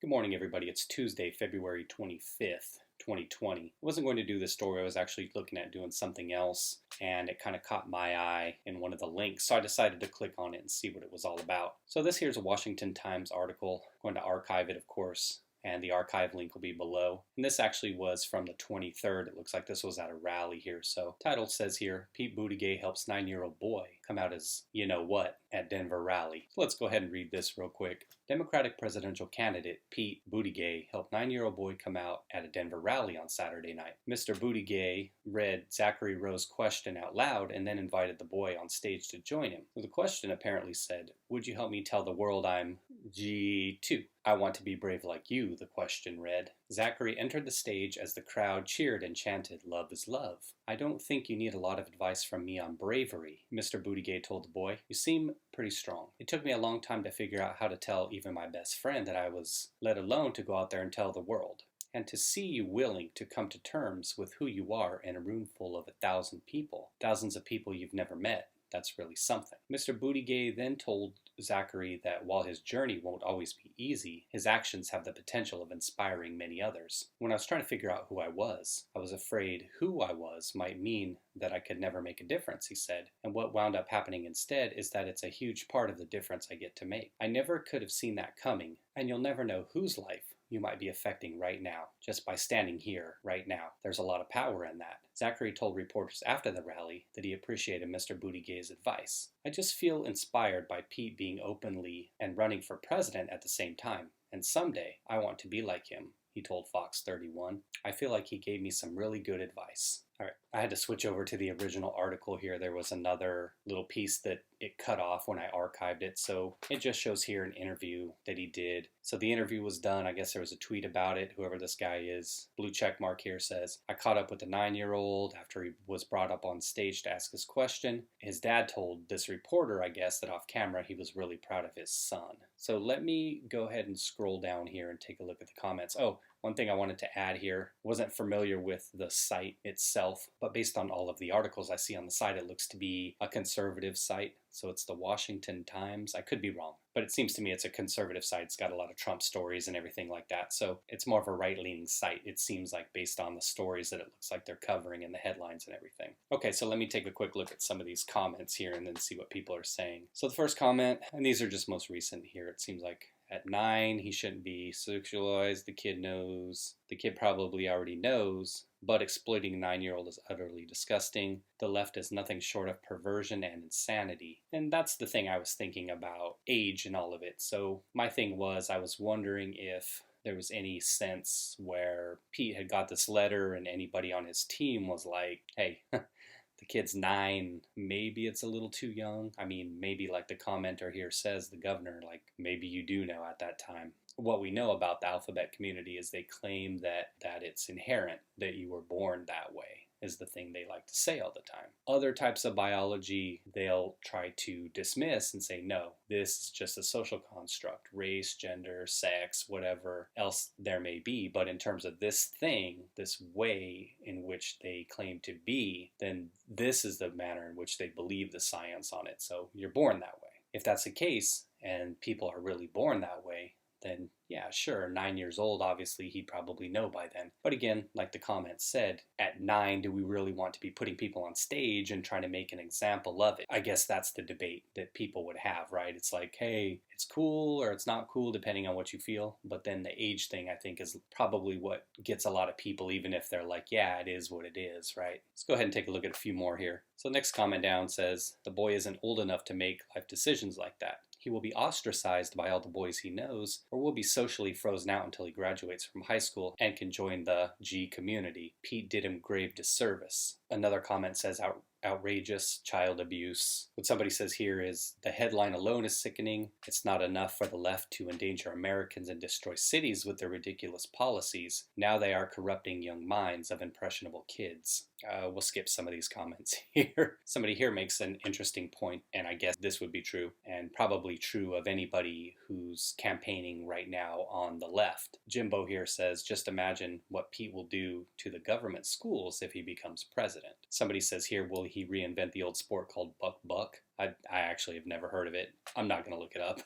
Good morning, everybody. It's Tuesday, February 25th, 2020. I wasn't going to do this story. I was actually looking at doing something else, and it kind of caught my eye in one of the links, so I decided to click on it and see what it was all about. So this here's a Washington Times article. I'm going to archive it, of course, and the archive link will be below. And this actually was from the 23rd. It looks like this was at a rally here. So title says here, Pete Buttigieg helps 9-year-old boy come out as you-know-what at Denver rally. So let's go ahead and read this real quick. Democratic presidential candidate Pete Buttigieg helped 9-year-old boy come out at a Denver rally on Saturday night. Mr. Buttigieg read Zachary Rowe's question out loud and then invited the boy on stage to join him. So the question apparently said, "Would you help me tell the world I'm G2? I want to be brave like you," the question read. Zachary entered the stage as the crowd cheered and chanted, "Love is love." "I don't think you need a lot of advice from me on bravery," Mr. Buttigieg told the boy. "You seem pretty strong. It took me a long time to figure out how to tell even my best friend that I was, let alone to go out there and tell the world. And to see you willing to come to terms with who you are in a room full of 1,000 people, thousands of people you've never met, that's really something." Mr. Buttigieg then told Zachary that while his journey won't always be easy, his actions have the potential of inspiring many others. "When I was trying to figure out who I was afraid who I was might mean that I could never make a difference," he said. "And what wound up happening instead is that it's a huge part of the difference I get to make. I never could have seen that coming, and you'll never know whose life you might be affecting right now, just by standing here right now. There's a lot of power in that." Zachary told reporters after the rally that he appreciated Mr. Buttigieg's advice. "I just feel inspired by Pete being openly and running for president at the same time, and someday I want to be like him," he told Fox 31. "I feel like he gave me some really good advice." All right, I had to switch over to the original article here. There was another little piece that it cut off when I archived it, so it just shows here an interview that he did. So the interview was done. I guess there was a tweet about it, whoever this guy is. Blue check mark here says, "I caught up with the 9-year-old after he was brought up on stage to ask his question. His dad told this reporter, I guess, that off camera he was really proud of his son." So let me go ahead and scroll down here and take a look at the comments. Oh, one thing I wanted to add here, wasn't familiar with the site itself, but based on all of the articles I see on the site, it looks to be a conservative site. So it's the Washington Times. I could be wrong, but it seems to me it's a conservative site. It's got a lot of Trump stories and everything like that. So it's more of a right-leaning site, it seems like, based on the stories that it looks like they're covering in the headlines and everything. Okay, so let me take a quick look at some of these comments here and then see what people are saying. So the first comment, and these are just most recent here, it seems like at 9, he shouldn't be sexualized. The kid knows. The kid probably already knows, but exploiting a 9-year-old is utterly disgusting. The left is nothing short of perversion and insanity. And that's the thing I was thinking about, age and all of it. So my thing was, I was wondering if there was any sense where Pete had got this letter and anybody on his team was like, hey, the kid's 9, maybe it's a little too young. I mean, maybe like the commenter here says, the governor, like maybe you do know at that time. What we know about the alphabet community is they claim that it's inherent, that you were born that way, is the thing they like to say all the time. Other types of biology, they'll try to dismiss and say, no, this is just a social construct, race, gender, sex, whatever else there may be. But in terms of this thing, this way in which they claim to be, then this is the manner in which they believe the science on it. So you're born that way. If that's the case, and people are really born that way, then yeah, sure, 9 years old, obviously he'd probably know by then. But again, like the comment said, at 9, do we really want to be putting people on stage and trying to make an example of it? I guess that's the debate that people would have, right? It's like, hey, it's cool or it's not cool depending on what you feel. But then the age thing, I think, is probably what gets a lot of people, even if they're like, yeah, it is what it is, right? Let's go ahead and take a look at a few more here. So next comment down says, the boy isn't old enough to make life decisions like that. He will be ostracized by all the boys he knows, or will be socially frozen out until he graduates from high school and can join the G community. Pete did him grave disservice. Another comment says outrageous child abuse. What somebody says here is, the headline alone is sickening. It's not enough for the left to endanger Americans and destroy cities with their ridiculous policies. Now they are corrupting young minds of impressionable kids. We'll skip some of these comments here. Somebody here makes an interesting point, and I guess this would be true, and probably true of anybody who's campaigning right now on the left. Jimbo here says, just imagine what Pete will do to the government schools if he becomes president. Somebody says here, will he reinvent the old sport called buck buck? I actually have never heard of it. I'm not going to look it up.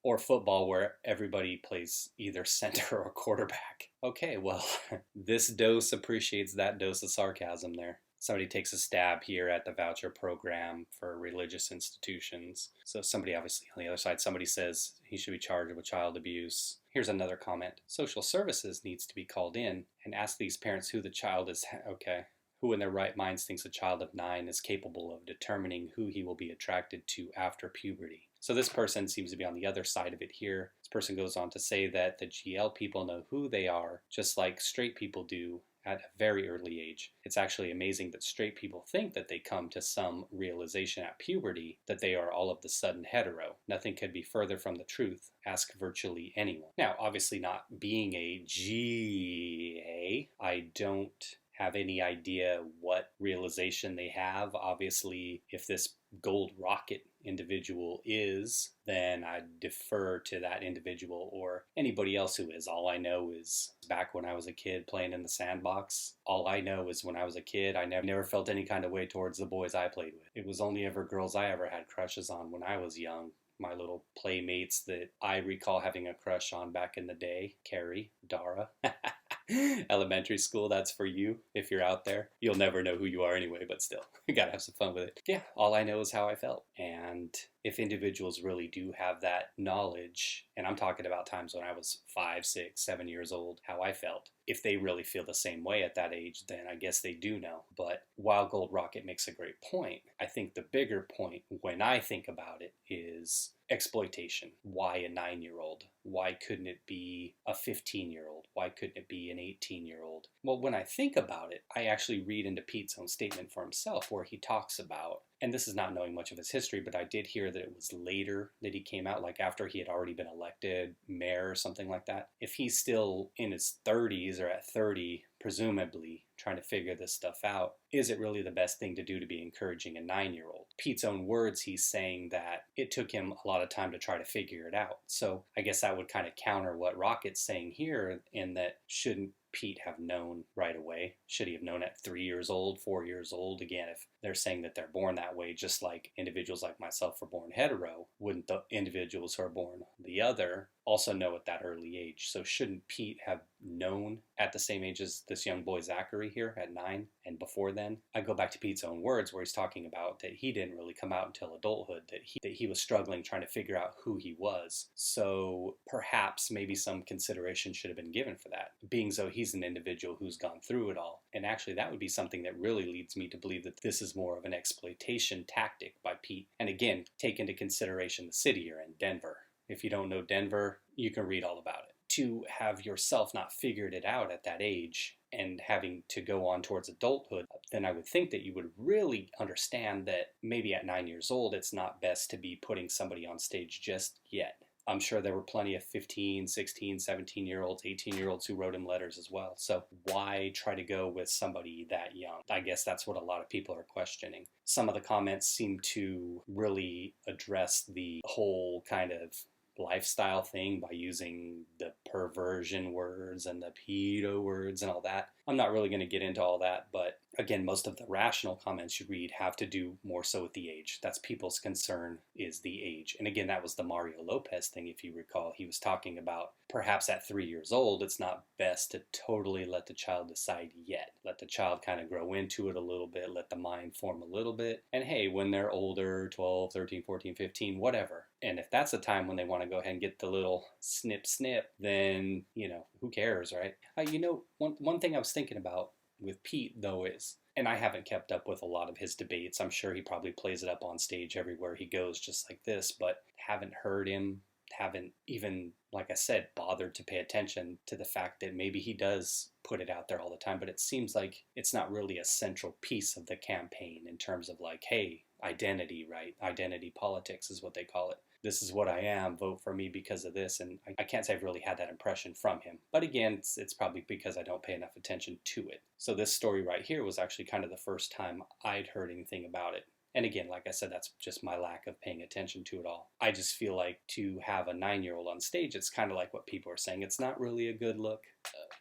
Or football, where everybody plays either center or quarterback. Okay, well, this dose appreciates that dose of sarcasm there. Somebody takes a stab here at the voucher program for religious institutions. So somebody, obviously on the other side, somebody says he should be charged with child abuse. Here's another comment. Social services needs to be called in and ask these parents who the child is. Okay. Who in their right minds thinks a child of 9 is capable of determining who he will be attracted to after puberty? So this person seems to be on the other side of it here. This person goes on to say that the GL people know who they are, just like straight people do at a very early age. It's actually amazing that straight people think that they come to some realization at puberty that they are all of the sudden hetero. Nothing could be further from the truth. Ask virtually anyone. Now, obviously not being a GA, I don't have any idea what realization they have. Obviously, if this gold rocket individual is, then I defer to that individual or anybody else who is. All I know is back when I was a kid playing in the sandbox, all I know is when I was a kid, I never felt any kind of way towards the boys I played with. It was only ever girls I ever had crushes on when I was young. My little playmates that I recall having a crush on back in the day, Carrie, Dara. Elementary school, that's for you. If you're out there, you'll never know who you are anyway, but still, you gotta have some fun with it. Yeah, all I know is how I felt. And if individuals really do have that knowledge, and I'm talking about times when I was 5, 6, 7 years old, how I felt. If they really feel the same way at that age, then I guess they do know. But while Gold Rocket makes a great point, I think the bigger point when I think about it is exploitation. Why a 9-year-old? Why couldn't it be a 15-year-old? Why couldn't it be an 18-year-old? Well, when I think about it, I actually read into Pete's own statement for himself where he talks about, and this is not knowing much of his history, but I did hear that it was later that he came out, like after he had already been elected mayor or something like that. If he's still in his 30s or at 30, presumably trying to figure this stuff out, is it really the best thing to do to be encouraging a 9-year-old? Pete's own words, he's saying that it took him a lot of time to try to figure it out. So I guess that would kind of counter what Rocket's saying here, in that shouldn't Pete have known right away? Should he have known at 3 years old, 4 years old? Again, if they're saying that they're born that way, just like individuals like myself are born hetero, wouldn't the individuals who are born the other also know at that early age? So shouldn't Pete have known at the same age as this young boy Zachary here at 9 and before then? I go back to Pete's own words where he's talking about that he didn't really come out until adulthood, that he was struggling trying to figure out who he was. So perhaps maybe some consideration should have been given for that, being so he's an individual who's gone through it all. And actually that would be something that really leads me to believe that this is more of an exploitation tactic by Pete. And again, take into consideration the city you're in, Denver. If you don't know Denver, you can read all about it. To have yourself not figured it out at that age and having to go on towards adulthood, then I would think that you would really understand that maybe at 9 years old, it's not best to be putting somebody on stage just yet. I'm sure there were plenty of 15, 16, 17-year-olds, 18-year-olds who wrote him letters as well. So why try to go with somebody that young? I guess that's what a lot of people are questioning. Some of the comments seem to really address the whole kind of lifestyle thing by using the perversion words and the pedo words and all that. I'm not really going to get into all that, but again, most of the rational comments you read have to do more so with the age. That's people's concern, is the age. And again, that was the Mario Lopez thing, if you recall. He was talking about perhaps at 3 years old, it's not best to totally let the child decide yet. Let the child kind of grow into it a little bit, let the mind form a little bit. And hey, when they're older, 12, 13, 14, 15, whatever. And if that's the time when they want to go ahead and get the little snip, then, who cares, right? One thing I was thinking about with Pete, though, is, and I haven't kept up with a lot of his debates. I'm sure he probably plays it up on stage everywhere he goes just like this, but haven't heard him, haven't even, like I said, bothered to pay attention to the fact that maybe he does put it out there all the time, but it seems like it's not really a central piece of the campaign in terms of like, hey, identity, right? Identity politics is what they call it. This is what I am, vote for me because of this. And I can't say I've really had that impression from him. But again, it's probably because I don't pay enough attention to it. So this story right here was actually kind of the first time I'd heard anything about it. And again, like I said, that's just my lack of paying attention to it all. I just feel like to have a 9-year-old on stage, it's kind of like what people are saying. It's not really a good look.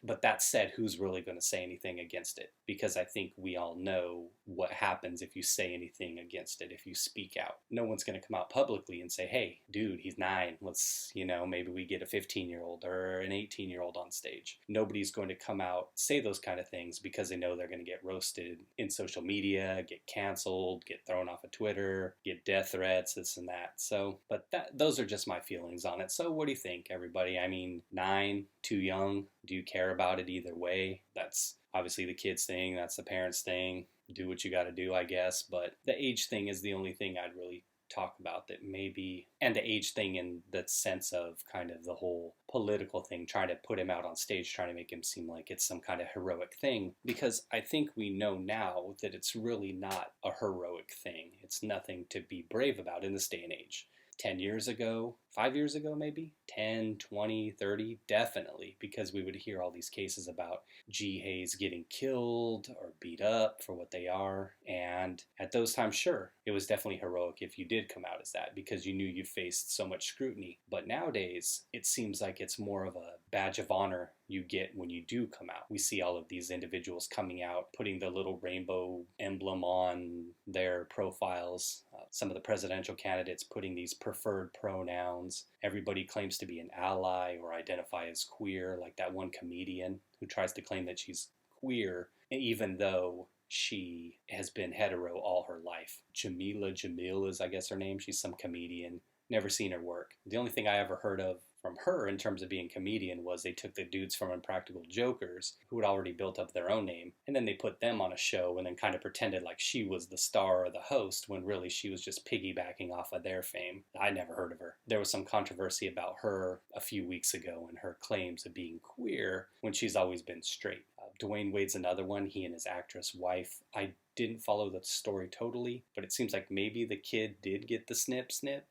But that said, who's really going to say anything against it? Because I think we all know what happens if you say anything against it, if you speak out. No one's going to come out publicly and say, hey, dude, he's 9. Let's, maybe we get a 15-year-old or an 18-year-old on stage. Nobody's going to come out, say those kind of things because they know they're going to get roasted in social media, get canceled, get thrown off of Twitter, get death threats, this and that. So, but those are just my feelings on it. So what do you think, everybody? I mean, 9, too young. Do you care about it either way? That's obviously the kids thing. That's the parents thing. Do what you got to do, I guess. But the age thing is the only thing I'd really talk about that maybe, and the age thing in the sense of kind of the whole political thing, trying to put him out on stage, trying to make him seem like it's some kind of heroic thing, because I think we know now that it's really not a heroic thing. It's nothing to be brave about in this day and age. 10 years ago, 5 years ago maybe, 10, 20, 30, definitely, because we would hear all these cases about G. Hayes getting killed or beat up for what they are. And at those times, sure, it was definitely heroic if you did come out as that because you knew you faced so much scrutiny. But nowadays, it seems like it's more of a badge of honor you get when you do come out. We see all of these individuals coming out, putting the little rainbow emblem on their profiles. Some of the presidential candidates putting these preferred pronouns. Everybody claims to be an ally or identify as queer, like that one comedian who tries to claim that she's queer, even though she has been hetero all her life. Jamil is, I guess, her name. She's some comedian. Never seen her work. The only thing I ever heard of from her in terms of being comedian was they took the dudes from Impractical Jokers who had already built up their own name, and then they put them on a show and then kind of pretended like she was the star or the host when really she was just piggybacking off of their fame. I never heard of her. There was some controversy about her a few weeks ago and her claims of being queer when she's always been straight. Dwayne Wade's another one, he and his actress wife. I didn't follow the story totally, but it seems like maybe the kid did get the snip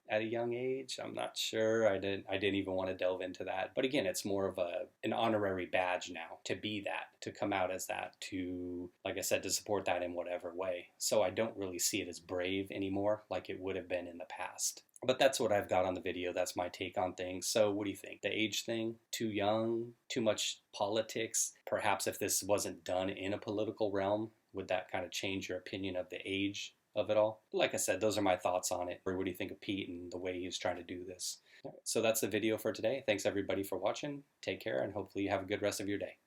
at a young age. I'm not sure. I didn't even want to delve into that. But again, it's more of an honorary badge now to be that, to come out as that, to, like I said, to support that in whatever way. So I don't really see it as brave anymore like it would have been in the past. But that's what I've got on the video. That's my take on things. So what do you think? The age thing? Too young? Too much politics? Perhaps if this wasn't done in a political realm, would that kind of change your opinion of the age of it all? Like I said, those are my thoughts on it. Or what do you think of Pete and the way he's trying to do this? So that's the video for today. Thanks everybody for watching. Take care and hopefully you have a good rest of your day.